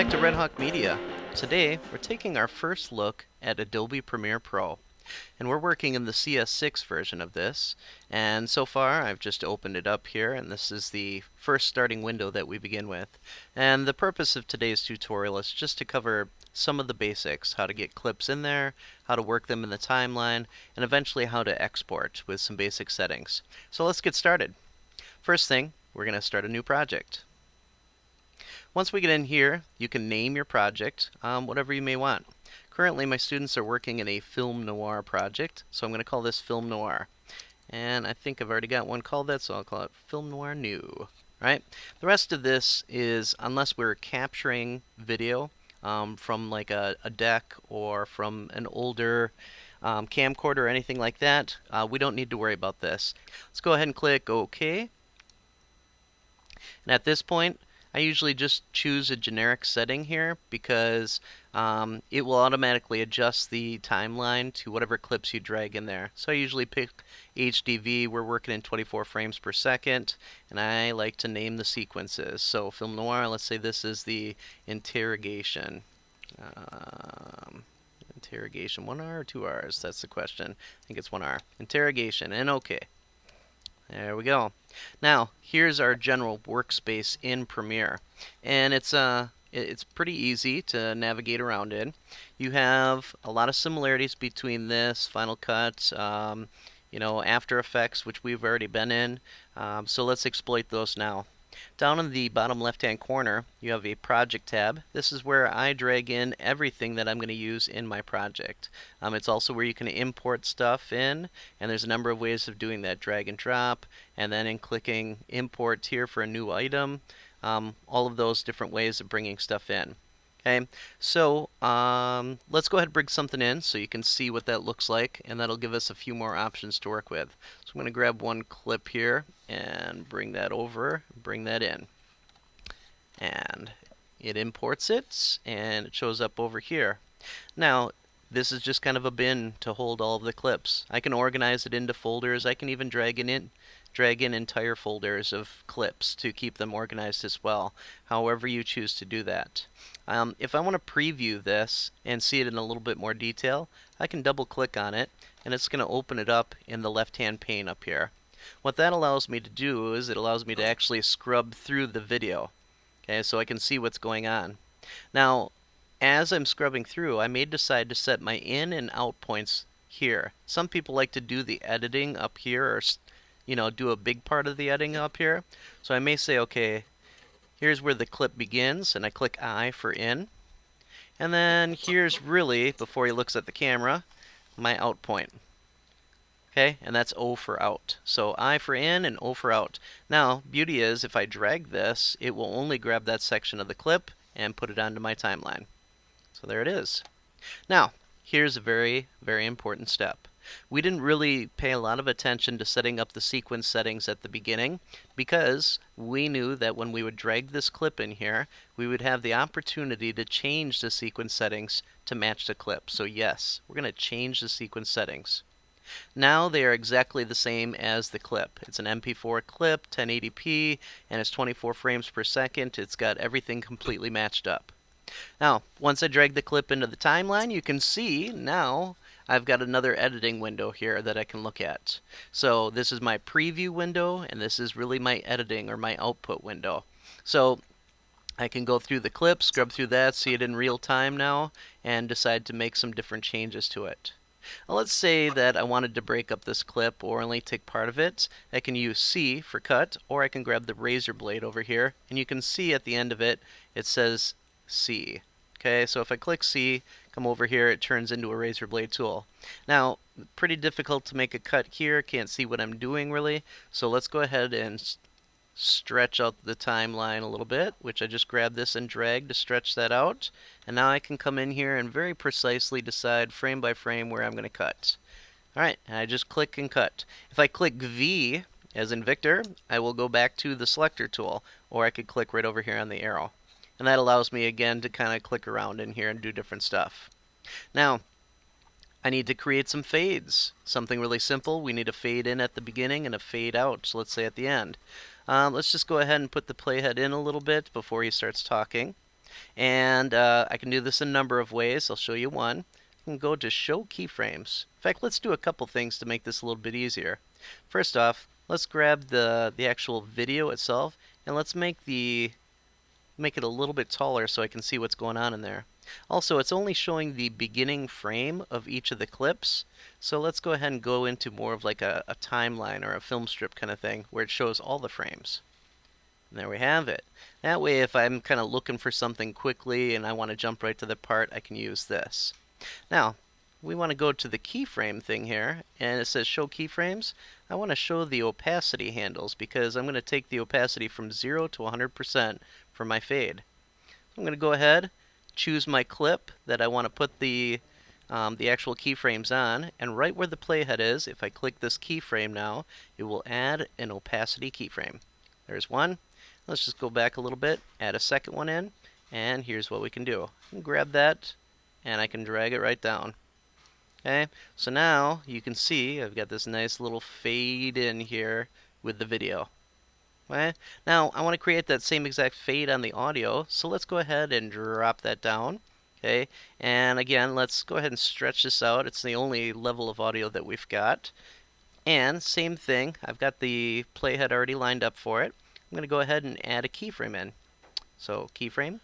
back to Red Hawk Media. Today, we're taking our first look at Adobe Premiere Pro. And we're working in the CS6 version of this. And so far, I've just opened it up here, and this is the first starting window that we begin with. And the purpose of today's tutorial is just to cover some of the basics, how to get clips in there, how to work them in the timeline, and eventually how to export with some basic settings. So let's get started. First thing, we're going to start a new project. Once we get in here, you can name your project whatever you may want. Currently, my students are working in a film noir project, so I'm going to call this Film Noir. And I think I've already got one called that, so I'll call it Film Noir New. Right? The rest of this is, unless we're capturing video from like a deck or from an older camcorder or anything like that, we don't need to worry about this. Let's go ahead and click OK. And at this point, I usually just choose a generic setting here because it will automatically adjust the timeline to whatever clips you drag in there. So I usually pick HDV. We're working in 24 frames per second, and I like to name the sequences. So Film Noir, let's say this is the interrogation. Interrogation, 1R or 2Rs? That's the question. I think it's 1R. Interrogation, and OK. There we go. Now, here's our general workspace in Premiere, and it's pretty easy to navigate around in. You have a lot of similarities between this, Final Cut, After Effects, which we've already been in. So let's exploit those now. Down in the bottom left-hand corner, you have a Project tab. This is where I drag in everything that I'm going to use in my project. It's also where you can import stuff in, and there's a number of ways of doing that. Drag and drop, and then in clicking Import here for a new item. All of those different ways of bringing stuff in. Okay, so let's go ahead and bring something in so you can see what that looks like, and that'll give us a few more options to work with. So I'm going to grab one clip here and bring that over, bring that in. And it imports it, and it shows up over here. Now, this is just kind of a bin to hold all of the clips. I can organize it into folders. I can even drag in entire folders of clips to keep them organized as well, however you choose to do that. If I want to preview this and see it in a little bit more detail, I can double click on it, and it's going to open it up in the left-hand pane up here. What that allows me to do is it allows me to actually scrub through the video, okay, so I can see what's going on. Now, as I'm scrubbing through, I may decide to set my in and out points here. Some people like to do the editing up here, or do a big part of the editing up here. So I may say, okay, here's where the clip begins, and I click I for in. And then here's really, before he looks at the camera, my out point. Okay, and that's O for out. So I for in and O for out. Now, beauty is, if I drag this, it will only grab that section of the clip and put it onto my timeline. So there it is. Now, here's a very, very important step. We didn't really pay a lot of attention to setting up the sequence settings at the beginning because we knew that when we would drag this clip in here, we would have the opportunity to change the sequence settings to match the clip. So yes, we're going to change the sequence settings. Now they are exactly the same as the clip. It's an MP4 clip, 1080p, and it's 24 frames per second. It's got everything completely matched up. Now, once I drag the clip into the timeline, you can see now I've got another editing window here that I can look at. So this is my preview window, and this is really my editing or my output window. So I can go through the clip, scrub through that, see it in real time now, and decide to make some different changes to it. Now let's say that I wanted to break up this clip or only take part of it. I can use C for cut, or I can grab the razor blade over here, and you can see at the end of it, it says C. Okay, so if I click C, come over here, it turns into a razor blade tool. Now, pretty difficult to make a cut here, can't see what I'm doing really, so let's go ahead and stretch out the timeline a little bit, which I just grabbed this and dragged to stretch that out, and now I can come in here and very precisely decide frame by frame where I'm going to cut. Alright, and I just click and cut. If I click V, as in Victor, I will go back to the selector tool, or I could click right over here on the arrow. And that allows me again to kind of click around in here and do different stuff. Now, I need to create some fades. Something really simple. We need a fade in at the beginning and a fade out, so let's say at the end. Let's just go ahead and put the playhead in a little bit before he starts talking. And I can do this a number of ways. I'll show you one. I can go to Show Keyframes. In fact, let's do a couple things to make this a little bit easier. First off, let's grab the actual video itself, and let's make it a little bit taller so I can see what's going on in there. Also, it's only showing the beginning frame of each of the clips, so let's go ahead and go into more of like a timeline or a film strip kind of thing where it shows all the frames. And there we have it. That way, if I'm kind of looking for something quickly and I want to jump right to the part, I can use this. Now, we want to go to the keyframe thing here, and it says show keyframes. I want to show the opacity handles because I'm going to take the opacity from 0 to 100% for my fade. I'm going to go ahead, choose my clip that I want to put the actual keyframes on, and right where the playhead is, if I click this keyframe now, it will add an opacity keyframe. There's one. Let's just go back a little bit, add a second one in, and here's what we can do. I can grab that, and I can drag it right down. Okay, so now you can see I've got this nice little fade in here with the video. Okay, now I want to create that same exact fade on the audio, so let's go ahead and drop that down. Okay, and again, let's go ahead and stretch this out. It's the only level of audio that we've got. And same thing, I've got the playhead already lined up for it. I'm going to go ahead and add a keyframe in. So keyframe,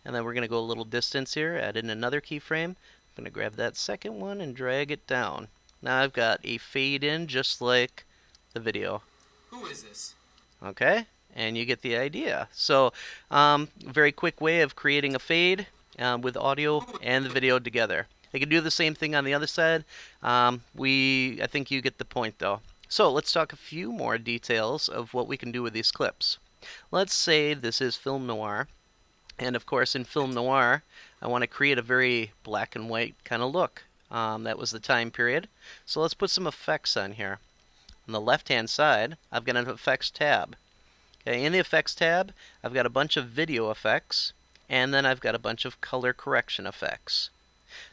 and then we're going to go a little distance here, add in another keyframe. I'm going to grab that second one and drag it down. Now I've got a fade in just like the video. Who is this? Okay, and you get the idea. So very quick way of creating a fade with audio and the video together. I can do the same thing on the other side. I think you get the point though. So let's talk a few more details of what we can do with these clips. Let's say this is film noir, and of course in film noir I want to create a very black and white kind of look. That was the time period. So let's put some effects on here. On the left hand side I've got an effects tab. Okay, in the effects tab I've got a bunch of video effects, and then I've got a bunch of color correction effects.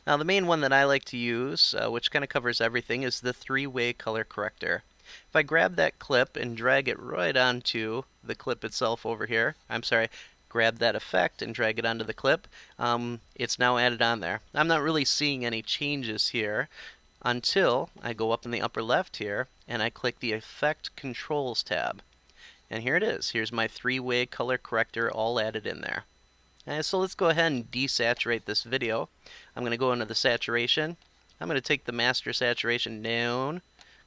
Now the main one that I like to use, which kind of covers everything, is the three-way color corrector. If I grab that clip and drag it right onto the clip itself over here, grab that effect and drag it onto the clip, it's now added on there. I'm not really seeing any changes here until I go up in the upper left here and I click the Effect Controls tab. And here it is. Here's my three-way color corrector all added in there. So let's go ahead and desaturate this video. I'm going to go into the saturation. I'm going to take the master saturation down.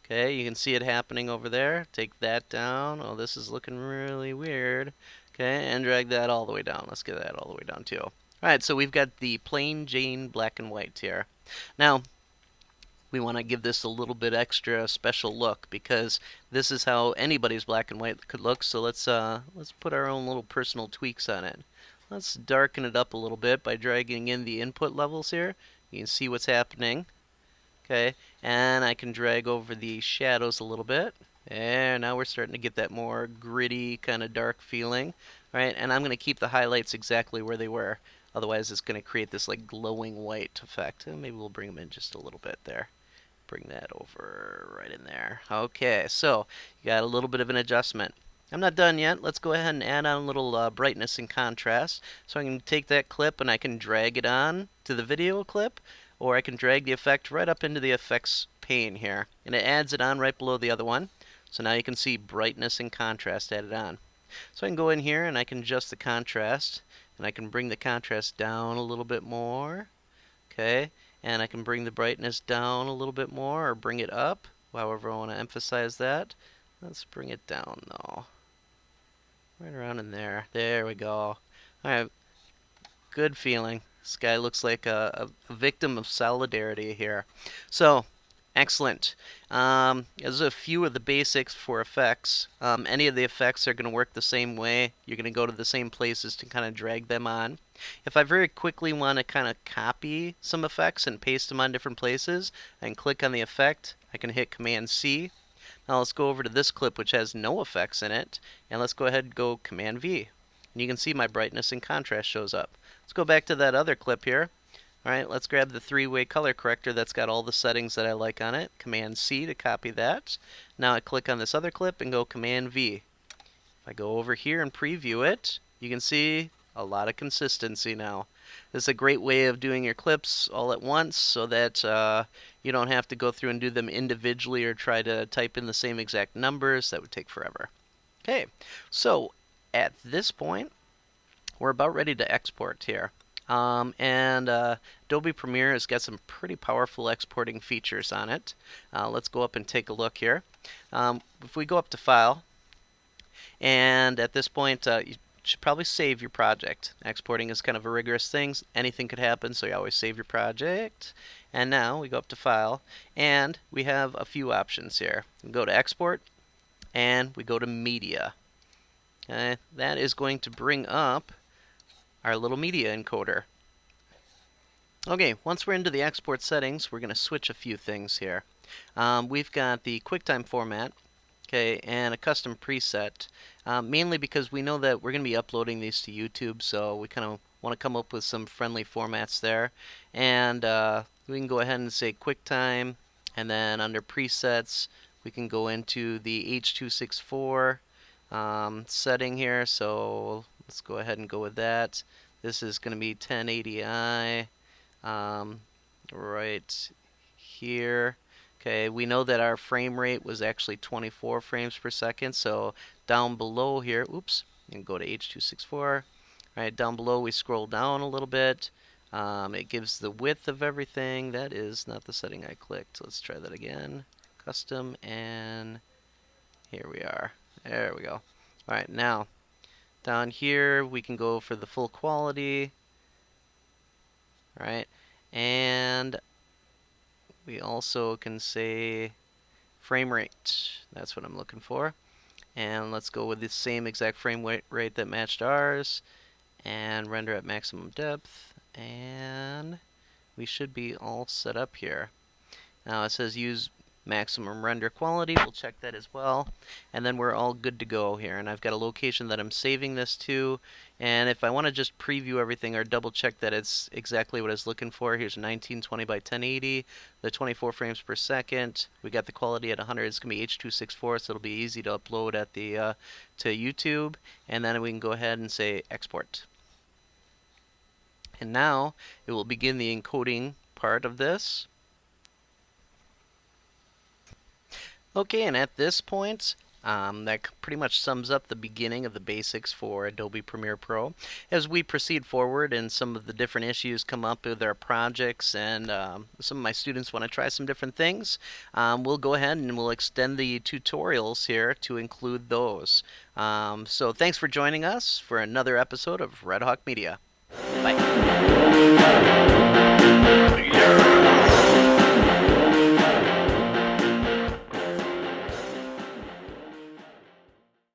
Okay, you can see it happening over there. Take that down. Oh, this is looking really weird. Okay, and drag that all the way down. Let's get that all the way down too. Alright, so we've got the plain Jane black and white here. Now, we want to give this a little bit extra special look because this is how anybody's black and white could look. So let's put our own little personal tweaks on it. Let's darken it up a little bit by dragging in the input levels here. You can see what's happening. Okay, and I can drag over the shadows a little bit. And now we're starting to get that more gritty kind of dark feeling. Alright, and I'm going to keep the highlights exactly where they were. Otherwise it's going to create this like glowing white effect. And maybe we'll bring them in just a little bit there. Bring that over right in there. Okay, so you got a little bit of an adjustment. I'm not done yet. Let's go ahead and add on a little brightness and contrast. So I can take that clip and I can drag it on to the video clip, or I can drag the effect right up into the effects pane here. And it adds it on right below the other one. So now you can see brightness and contrast added on. So I can go in here and I can adjust the contrast, and I can bring the contrast down a little bit more. Okay, and I can bring the brightness down a little bit more, or bring it up, however I want to emphasize that. Let's bring it down though. Right around in there. There we go. Alright, good feeling. This guy looks like a victim of solidarity here. So, excellent. There's a few of the basics for effects. Any of the effects are going to work the same way. You're going to go to the same places to kind of drag them on. If I very quickly want to kind of copy some effects and paste them on different places, I can click on the effect. I can hit Command C. Now let's go over to this clip which has no effects in it, and let's go ahead and go Command V. And you can see my brightness and contrast shows up. Let's go back to that other clip here. Alright, let's grab the three-way color corrector that's got all the settings that I like on it. Command C to copy that. Now I click on this other clip and go Command V. If I go over here and preview it, you can see a lot of consistency now. This is a great way of doing your clips all at once so that you don't have to go through and do them individually or try to type in the same exact numbers. That would take forever. Okay, so at this point, we're about ready to export here. And Adobe Premiere has got some pretty powerful exporting features on it. Let's go up and take a look here. If we go up to File, and at this point, you should probably save your project. Exporting is kind of a rigorous thing. Anything could happen, so you always save your project. And now we go up to File, and we have a few options here. We go to Export, and we go to Media. That is going to bring up our little media encoder. Okay, once we're into the export settings, we're going to switch a few things here. We've got the QuickTime format, okay, and a custom preset, mainly because we know that we're going to be uploading these to YouTube, so we kind of want to come up with some friendly formats there. And we can go ahead and say QuickTime, and then under presets, we can go into the H.264 setting here, so let's go ahead and go with that. This is going to be 1080i. Right here. Okay, we know that our frame rate was actually 24 frames per second, so down below here, oops, you can go to H.264. Right, down below we scroll down a little bit. It gives the width of everything. That is not the setting I clicked. Let's try that again. Custom, and here we are. There we go. Alright, now down here we can go for the full quality. Right, and we also can say frame rate. That's what I'm looking for. And let's go with the same exact frame rate that matched ours, and render at maximum depth, and we should be all set up here. Now it says use maximum render quality. We'll check that as well, and then we're all good to go here. And I've got a location that I'm saving this to, and if I want to just preview everything or double check that it's exactly what I was looking for, here's 1920 by 1080, the 24 frames per second. We got the quality at 100. It's gonna be H.264, so it'll be easy to upload at the to YouTube, and then we can go ahead and say export. And now it will begin the encoding part of this. Okay, and at this point, that pretty much sums up the beginning of the basics for Adobe Premiere Pro. As we proceed forward and some of the different issues come up with our projects, and some of my students want to try some different things, we'll go ahead and we'll extend the tutorials here to include those. So thanks for joining us for another episode of Red Hawk Media. Bye.